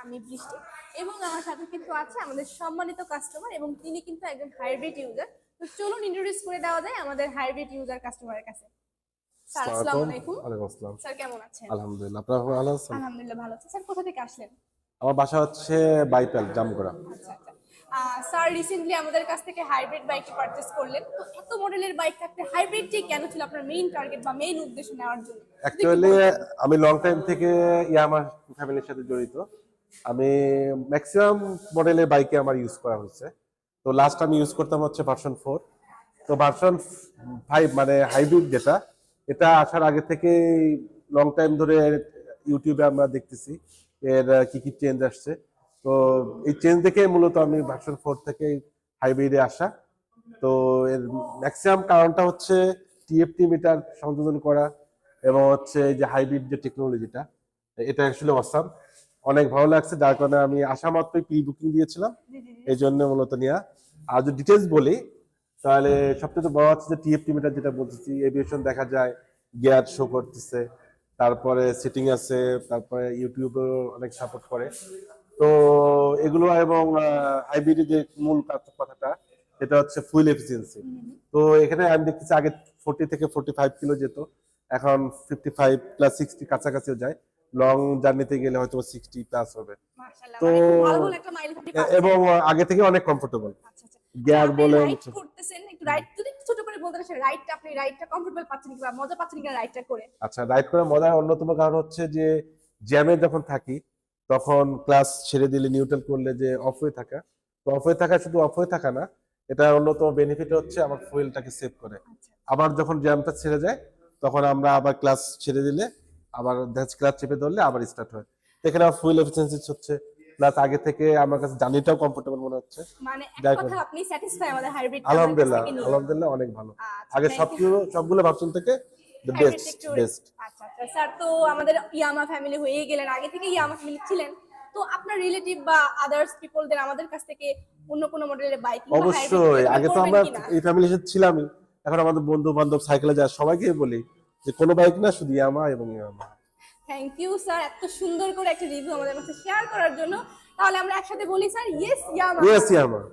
আমি বৃষ্টি এবং আমার সাথে কিন্তু আছে আমাদের সম্মানিত কাস্টমার এবং তিনি কিন্তু একজন হাইব্রিড ইউজার। তো চলুন ইন্ট্রোডিউস করে দেওয়া যায় আমাদের হাইব্রিড ইউজার কাস্টমারের কাছে। স্যার আসসালামু আলাইকুম। ওয়ালাইকুম আসসালাম। স্যার কেমন আছেন? আলহামদুলিল্লাহ, আপনারা ভালো আছেন? আলহামদুলিল্লাহ ভালো আছি। স্যার কোথা থেকে আসলেন? আমার বাসা হচ্ছে বাইপাল, জামগড়া। আচ্ছা আচ্ছা। স্যার রিসেন্টলি আমাদের কাছ থেকে হাইব্রিড বাইকটি পারচেজ করলেন। তো এত মডেলের বাইক থাকতে হাইব্রিডটি কেন ছিল আপনার মেইন টার্গেট বা মেইন উদ্দেশ্য নেওয়ার জন্য? যদি একটু অ্যাকচুয়ালি বলতেন। আমি লং টাইম থেকে ইয়ামাহা ফ্যামিলির সাথে জড়িত। আমি ম্যাক্সিমাম মডেলের বাইকে আমার ইউজ করা হয়েছে। তো লাস্ট আমি ইউজ করতাম হচ্ছে ভার্সন 4। তো ভার্সন 5 মানে হাইব্রিড যেটা, এটা আসার আগে থেকে লং টাইম ধরে ইউটিউবে আমরা দেখতেছি এর কি কি চেঞ্জ আসছে। তো এই চেঞ্জ দেখে মূলত আমি ভার্সন 4 থেকে হাইব্রিডে আসা। তো এর ম্যাক্সিমাম কারণটা হচ্ছে টিএফটি মিটার সংযোজন করা এবং হচ্ছে এই যে হাইব্রিড যে টেকনোলজিটা, এটা অ্যাকচুয়ালি অসাম, অনেক ভালো লাগছে। যার কারণে আমি আসা মাত্রই প্রি বুকিং দিয়েছিলাম, এই জন্য মূলত নেওয়া। আর যদি ডিটেলস বলি তাহলে সবচেয়ে বড় হচ্ছে যে টিএফটি মিটার যেটা বলতেছি, এভিয়েশন দেখা যায়, গিয়ার শো করতেছে, তারপরে সিটিং আছে, তারপরে ইউটিউবেও অনেক সাপোর্ট করে। তো এগুলো এবং হাইব্রিডের যে মূল কথাটা সেটা হচ্ছে ফুয়েল এফিসিয়েন্সি। তো এখানে আমি দেখতেছি আগে 40 থেকে 45 কিলো যেত, এখন 55+60 কাছাকাছিও যায়। লং জার্নিতে গেলে হয়তো 60+ হবে। মাশাআল্লাহ, তো মানে খুব ভালো ভালো একটা মাইল ফলক পাচ্ছেন। এবং আগে থেকে অনেক কমফোর্টেবল, আচ্ছা আচ্ছা। গিয়ার আপনি বলেন। রাইড করতেছেন, একটু রাইড যদি একটু ছোট করে বলতেন, আসলে রাইডটা কমফোর্টেবল পাচ্ছেন কিংবা মজা পাচ্ছেন কিনা রাইডটা করে? আচ্ছা, রাইড করার মজার অন্যতম কারণ হচ্ছে যে জ্যামে যখন থাকি তখন ক্লাস ছেড়ে দিলে, নিউট্রাল করলে যে অফ হয়ে থাকা, তো অফ হয়ে থাকা শুধু অফ হয়ে থাকা না, এটা অন্যতম বেনিফিট হচ্ছে আমার ফুয়েলটাকে সেভ করে। আচ্ছা আবার যখন জ্যামটা ছেড়ে যায় তখন আমরা আবার ক্লাস ছেড়ে দিলে আবার ক্লাস চেপে ধরলে আবার স্টার্ট হয়। তো এখানে ফুয়েল এফিসিয়েন্সি হচ্ছে, প্লাস আগে থেকে আমার কাছে জার্নিটাও কমফোর্টেবল মনে হচ্ছে। মানে এক যাই কথা হোক, আপনি স্যাটিসফাই আমাদের হাইব্রিডটা আমাদের কাছ আলহামদুলিল্লাহ থেকে নিয়ে? আলহামদুলিল্লাহ অনেক ভালো। আচ্ছা, আগে থ্যাংক ইউ। সবগুলো ভার্সন থেকে দ্য হাইব্রিডটা বেস্ট একটু বেস্ট। আচ্ছা আচ্ছা। স্যার তো আমাদের ইয়ামা ফ্যামিলি হয়ে গেলেন, আগে থেকে ইয়ামা ফ্যামিলি ছিলেন। তো আপনার রিলেটিভ বা আদার্স পিপলদের আমাদের কাছ থেকে অন্য কোনো মডেলের বাইক কিংবা হাইব্রিড অবশ্যই, রেকমেন্ড আগে তো করবেন আমরা কিনা? এই ফ্যামিলির সাথে ছিলামই। এখন আমাদের বন্ধু বান্ধব সাইকেলে যায়, সবাইকে বলি যে কোনো বাইক না, শুধু ইয়ামাহা এবং ইয়ামাহা। থ্যাংক ইউ স্যার, এত সুন্দর করে একটা রিভিউ আমাদের কাছে শেয়ার করার জন্য। তাহলে আমরা একসাথে বলি sir, yes Yamaha. Yes Yamaha.